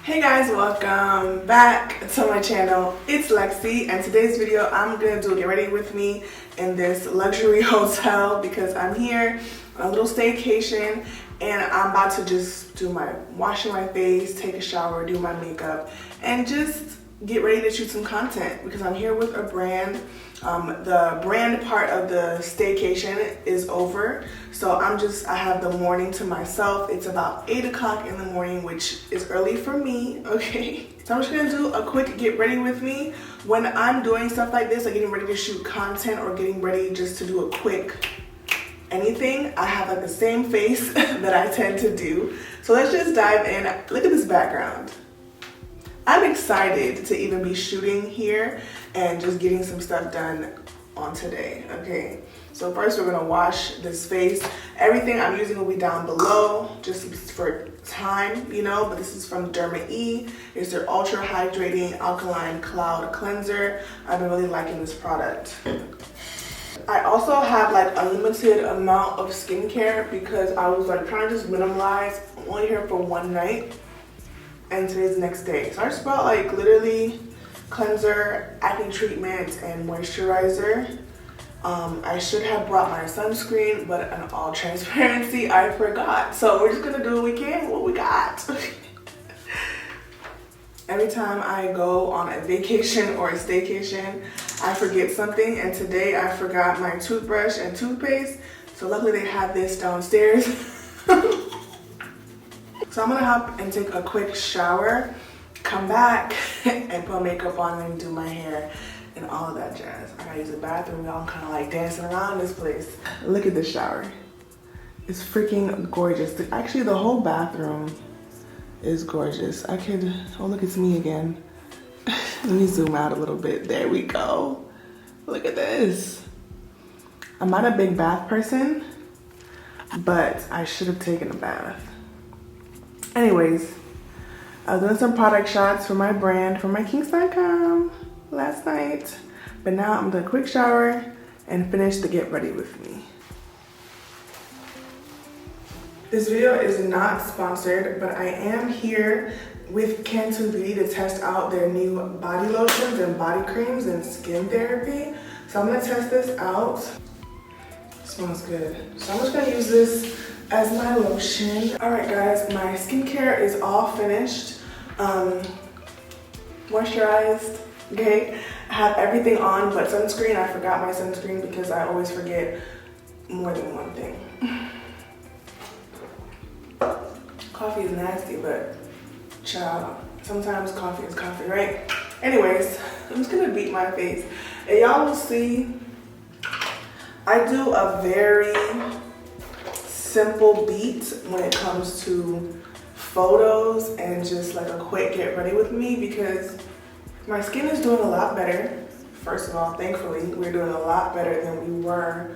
Hey guys, welcome back to my channel. It's Lexi, and today's video I'm gonna do a get ready with me in this luxury hotel because I'm here on a little staycation and I'm about to just do my washing my face, take a shower, do my makeup, and just get ready to shoot some content because I'm here with a brand. The brand part of the staycation is over, so I have the morning to myself. It's about 8 o'clock in the morning, which is early for me, okay? So I'm just gonna do a quick get ready with me. When I'm doing stuff like this, like getting ready to shoot content or getting ready just to do a quick anything, I have like the same face that I tend to do. So let's just dive in. Look at this background. I'm excited to even be shooting here and just getting some stuff done on today, okay? So first we're gonna wash this face. Everything I'm using will be down below just for time, you know, but this is from Derma E. It's their Ultra Hydrating Alkaline Cloud Cleanser. I've been really liking this product. I also have like a limited amount of skincare because I was like trying to just minimize. I'm only here for one night and today's the next day. So I just brought like literally cleanser, acne treatment, and moisturizer. I should have brought my sunscreen, but in all transparency, I forgot. So we're just gonna do what we can, what we got. Every time I go on a vacation or a staycation, I forget something, and today I forgot my toothbrush and toothpaste. So luckily they have this downstairs. So I'm gonna hop and take a quick shower, come back and put makeup on and do my hair and all of that jazz. I gotta use the bathroom, y'all. I'm kind of like dancing around this place. Look at this shower. It's freaking gorgeous. Actually, the whole bathroom is gorgeous. Oh look, it's me again. Let me zoom out a little bit. There we go. Look at this. I'm not a big bath person, but I should have taken a bath. Anyways, I was doing some product shots for my brand, for my KINKS.com last night. But now I'm doing a quick shower and finish the get ready with me. This video is not sponsored, but I am here with Cantu and I to test out their new body lotions and body creams and skin therapy. So I'm gonna test this out. It smells good. So I'm just gonna use this as my lotion. All right guys, my skincare is all finished. Moisturized, okay? I have everything on but sunscreen. I forgot my sunscreen because I always forget more than one thing. Coffee is nasty, but child, sometimes coffee is coffee, right? Anyways, I'm just gonna beat my face. And y'all will see, I do a very simple beat when it comes to photos and just like a quick get ready with me because my skin is doing a lot better. First of all, thankfully, we're doing a lot better than we were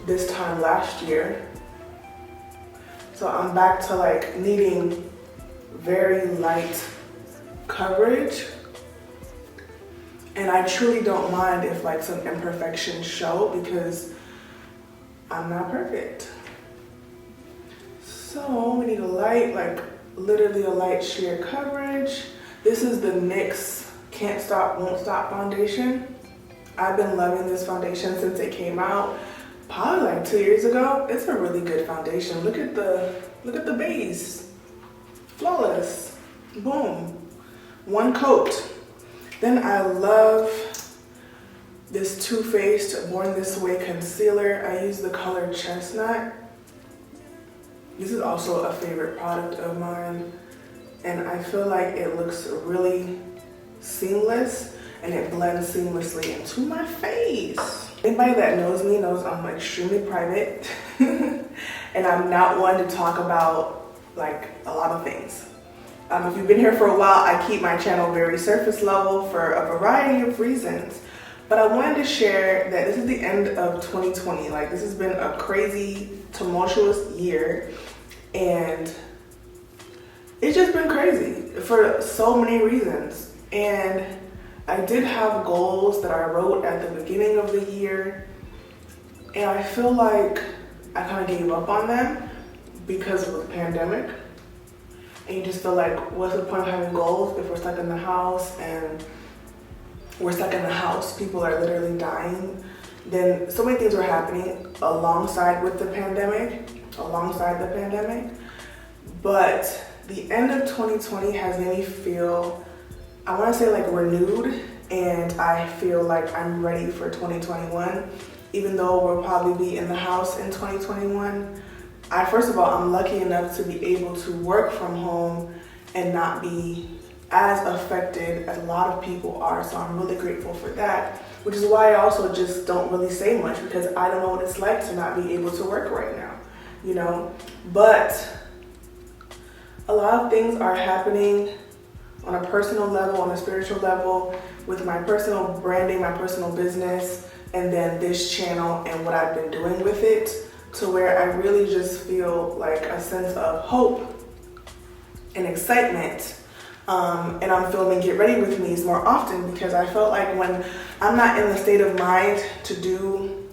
this time last year. So I'm back to like needing very light coverage. And I truly don't mind if like some imperfections show because I'm not perfect. So we need a light, like literally a light sheer coverage. This is the NYX Can't Stop, Won't Stop foundation. I've been loving this foundation since it came out, probably like 2 years ago. It's a really good foundation. Look at the base. Flawless. Boom. One coat. Then I love this Too Faced Born This Way concealer. I use the color Chestnut. This is also a favorite product of mine, and I feel like it looks really seamless and it blends seamlessly into my face. Anybody that knows me knows I'm extremely private and I'm not one to talk about like a lot of things. If you've been here for a while, I keep my channel very surface level for a variety of reasons. But I wanted to share that this is the end of 2020. Like this has been a crazy, tumultuous year and it's just been crazy for so many reasons. And I did have goals that I wrote at the beginning of the year and I feel like I kind of gave up on them because of the pandemic. and you just feel like, what's the point of having goals if we're stuck in the house? And we're stuck in the house, people are literally dying. Then so many things were happening alongside the pandemic. But the end of 2020 has made me feel, I want to say like renewed, and I feel like I'm ready for 2021. Even though we'll probably be in the house in 2021, first of all, I'm lucky enough to be able to work from home and not be as affected as a lot of people are. So I'm really grateful for that, which is why I also just don't really say much, because I don't know what it's like to not be able to work right now, you know? But a lot of things are happening on a personal level, on a spiritual level, with my personal branding, my personal business, and then this channel and what I've been doing with it, to where I really just feel like a sense of hope and excitement. And I'm filming Get Ready With Me's more often, because I felt like when I'm not in the state of mind to do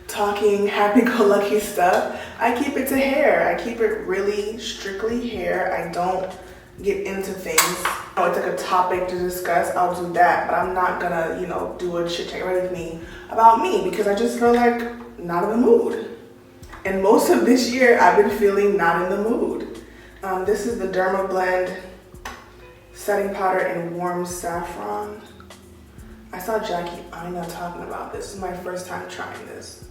talking happy-go-lucky stuff, I keep it to hair. I keep it really strictly hair. I don't get into things. You know, it's like a topic to discuss, I'll do that, but I'm not gonna, you know, do a chit-chat with me about me, because I just feel like not in the mood. And most of this year, I've been feeling not in the mood. This is the Derma Blend setting powder in warm saffron. I saw Jackie Aina talking about this. This is my first time trying this.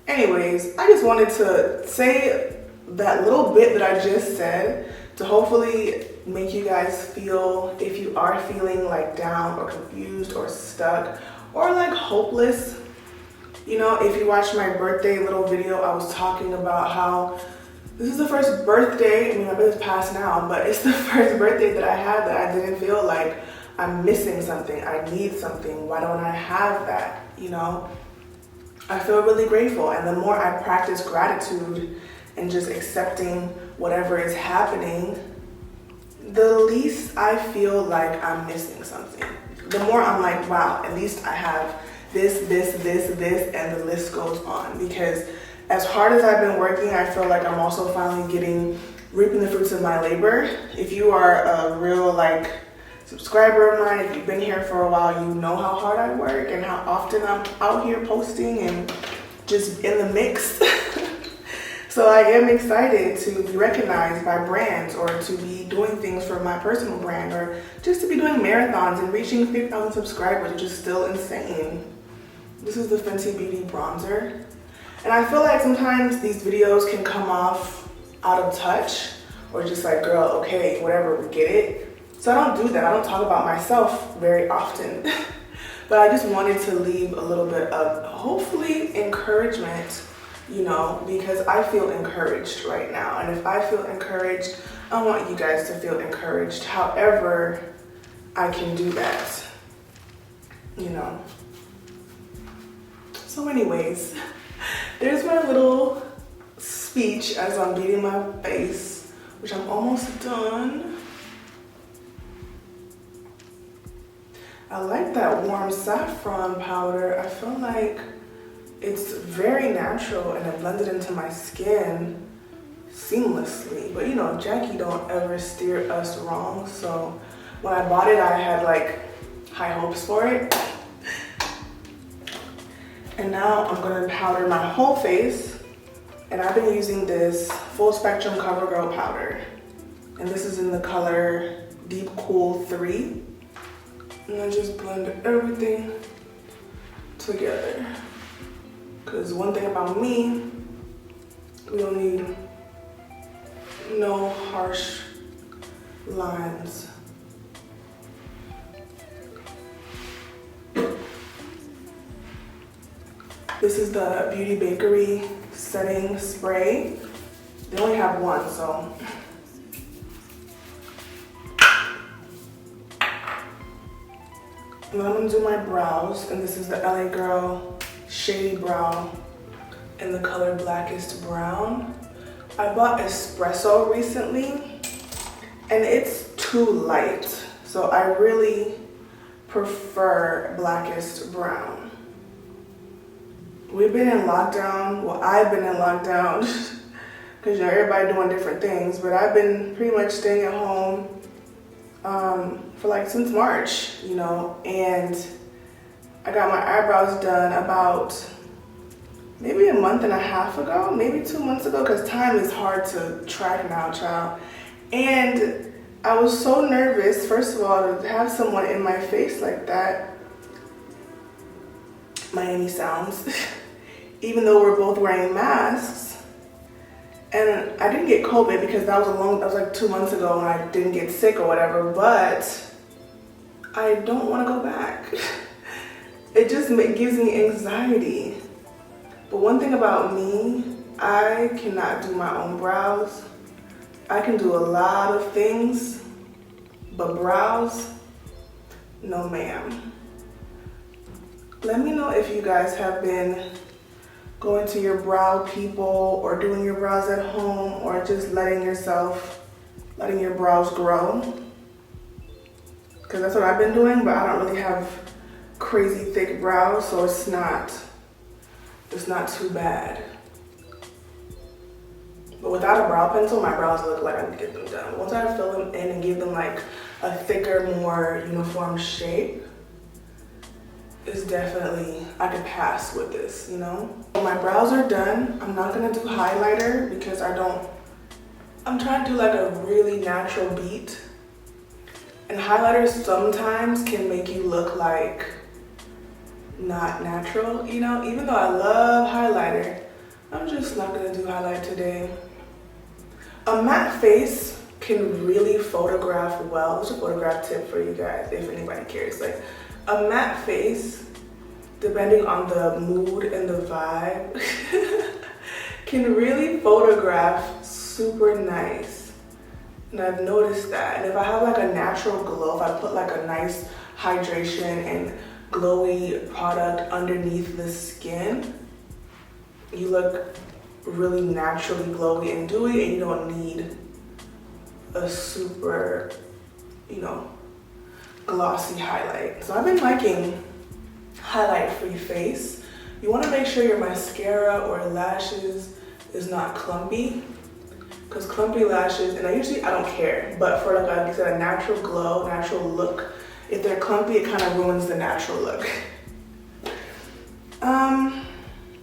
Anyways, I just wanted to say that little bit that I just said to hopefully make you guys feel, if you are feeling like down or confused or stuck or like hopeless. You know, if you watched my birthday little video, I was talking about how this is the first birthday, I mean, my birthday's past now, but it's the first birthday that I had that I didn't feel like I'm missing something, I need something, why don't I have that, you know? I feel really grateful, and the more I practice gratitude and just accepting whatever is happening, the least I feel like I'm missing something. The more I'm like, wow, at least I have this, and the list goes on. Because as hard as I've been working, I feel like I'm also finally reaping the fruits of my labor. If you are a real subscriber of mine, if you've been here for a while, you know how hard I work and how often I'm out here posting and just in the mix. So I am excited to be recognized by brands, or to be doing things for my personal brand, or just to be doing marathons and reaching 50,000 subscribers, which is still insane. This is the Fenty Beauty bronzer. And I feel like sometimes these videos can come off out of touch, or just like, girl, okay, whatever, we get it. So I don't do that. I don't talk about myself very often. But I just wanted to leave a little bit of, hopefully, encouragement, you know, because I feel encouraged right now. And if I feel encouraged, I want you guys to feel encouraged. However I can do that, you know. So anyways, there's my little speech as I'm beating my face, which I'm almost done. I like that warm saffron powder. I feel like it's very natural and it blended into my skin seamlessly. But you know, Jackie don't ever steer us wrong. So when I bought it, I had high hopes for it. And now I'm gonna powder my whole face. And I've been using this Full Spectrum CoverGirl powder. And this is in the color Deep Cool 3. And I just blend everything together. Because one thing about me, we don't need no harsh lines. This is the Beauty Bakery setting spray. They only have one, so. And then I'm gonna do my brows, and this is the LA Girl Shady Brow in the color Blackest Brown. I bought Espresso recently, and it's too light, so I really prefer Blackest Brown. We've been in lockdown, well, I've been in lockdown because you know, everybody doing different things. But I've been pretty much staying at home for like since March, you know, and I got my eyebrows done about maybe a month and a half ago, maybe 2 months ago, because time is hard to track now, child. And I was so nervous, first of all, to have someone in my face like that. Miami sounds. Even though we're both wearing masks. And I didn't get COVID because that was like 2 months ago when I didn't get sick or whatever, but I don't want to go back. It just gives me anxiety. But one thing about me, I cannot do my own brows. I can do a lot of things, but brows, no ma'am. Let me know if you guys have been going to your brow people or doing your brows at home or just letting your brows grow. Because that's what I've been doing, but I don't really have crazy thick brows, so it's not too bad. But without a brow pencil, my brows look like I need to get them done. Once I fill them in and give them like a thicker, more uniform shape, it's definitely, I could pass with this, you know? When my brows are done, I'm not gonna do highlighter because I'm trying to do like a really natural beat. And highlighters sometimes can make you look like not natural, you know? Even though I love highlighter, I'm just not gonna do highlight today. A matte face can really photograph well. It's a photograph tip for you guys if anybody cares. Like a matte face, depending on the mood and the vibe, can really photograph super nice. And I've noticed that. And if I have like a natural glow, if I put like a nice hydration and glowy product underneath the skin, you look really naturally glowy and dewy, and you don't need a super, you know, glossy highlight. So I've been liking highlight-free face. You want to make sure your mascara or lashes is not clumpy, because clumpy lashes, and I don't care, but for like I said, a natural glow, natural look, if they're clumpy, it kind of ruins the natural look.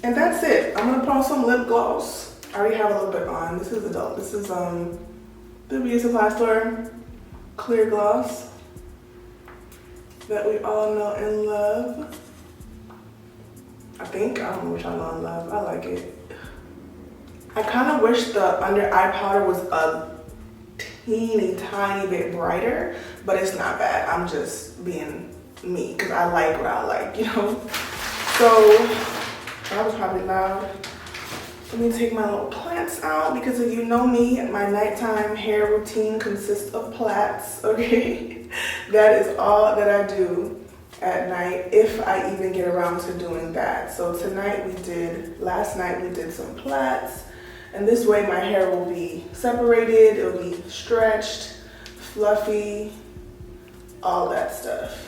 And that's it. I'm gonna put on some lip gloss. I already have a little bit on. This is adult. This is the beauty supply store clear gloss that we all know and love. I don't know which I know and love. I like it. I kind of wish the under eye powder was a teeny tiny bit brighter, but it's not bad. I'm just being me because I like what I like, you know? So that was probably loud. Let me take my little plaits out because if you know me, my nighttime hair routine consists of plaits, okay? That is all that I do at night, if I even get around to doing that. So last night we did some plaits, and this way my hair will be separated, it'll be stretched, fluffy, all that stuff.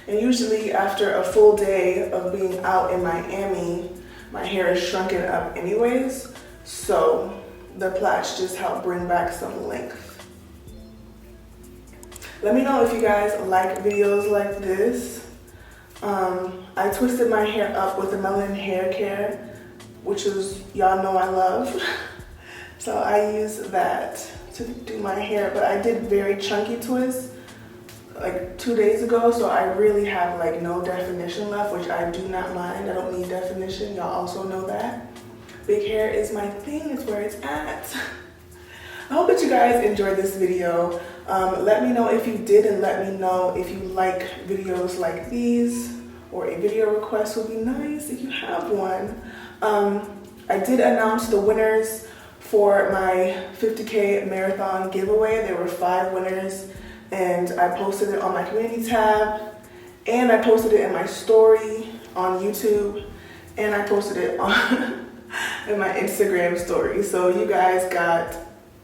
And usually after a full day of being out in Miami, my hair is shrunken up anyways, so the plaits just help bring back some length. Let me know if you guys like videos like this. I twisted my hair up with the Melanin Hair Care, which is, y'all know I love. So I use that to do my hair, but I did very chunky twists like 2 days ago, so I really have like no definition left, which I do not mind. I don't need definition, y'all also know that. Big hair is my thing, it's where it's at. I hope that you guys enjoyed this video. Let me know if you did, and let me know if you like videos like these, or a video request would be nice if you have one. I did announce the winners for my 50K marathon giveaway. There were 5 winners, and I posted it on my community tab, and I posted it in my story on YouTube, and I posted it on in my Instagram story. So you guys got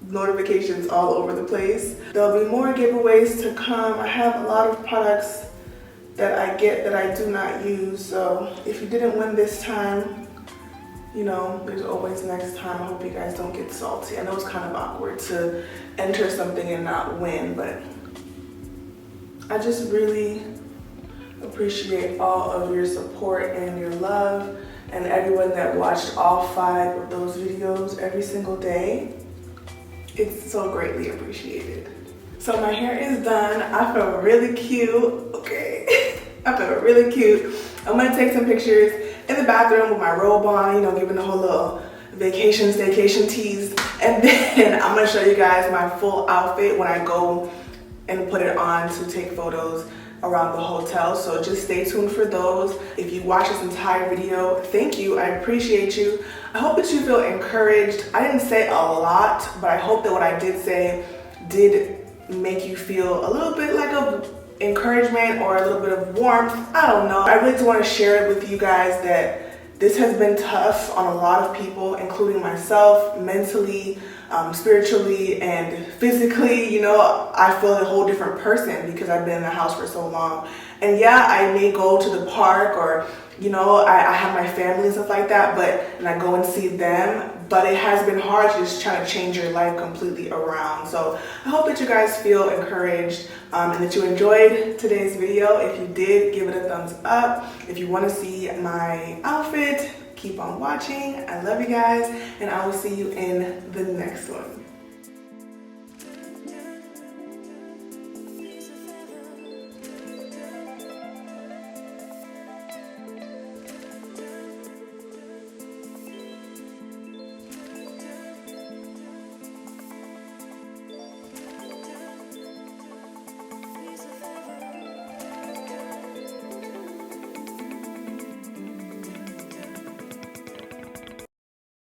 notifications all over the place. There'll be more giveaways to come. I have a lot of products that I get that I do not use, so if you didn't win this time, you know, there's always next time. I hope you guys don't get salty. I know it's kind of awkward to enter something and not win, but I just really appreciate all of your support and your love and everyone that watched all 5 of those videos every single day. It's so greatly appreciated. So my hair is done. I feel really cute, okay? I feel really cute. I'm gonna take some pictures in the bathroom with my robe on, you know, giving the whole little vacation, staycation tease. And then I'm gonna show you guys my full outfit when I go and put it on to take photos around the hotel. So just stay tuned for those. If you watch this entire video, thank you, I appreciate you. I hope that you feel encouraged. I didn't say a lot, but I hope that what I did say did make you feel a little bit like a encouragement or a little bit of warmth. I don't know. I really just want to share it with you guys that this has been tough on a lot of people, including myself, mentally, spiritually, and physically. You know, I feel a whole different person because I've been in the house for so long. And yeah, I may go to the park or, you know, I have my family and stuff like that, and I go and see them, but it has been hard to just try to change your life completely around. So I hope that you guys feel encouraged and that you enjoyed today's video. If you did, give it a thumbs up. If you want to see my outfit, keep on watching. I love you guys, and I will see you in the next one.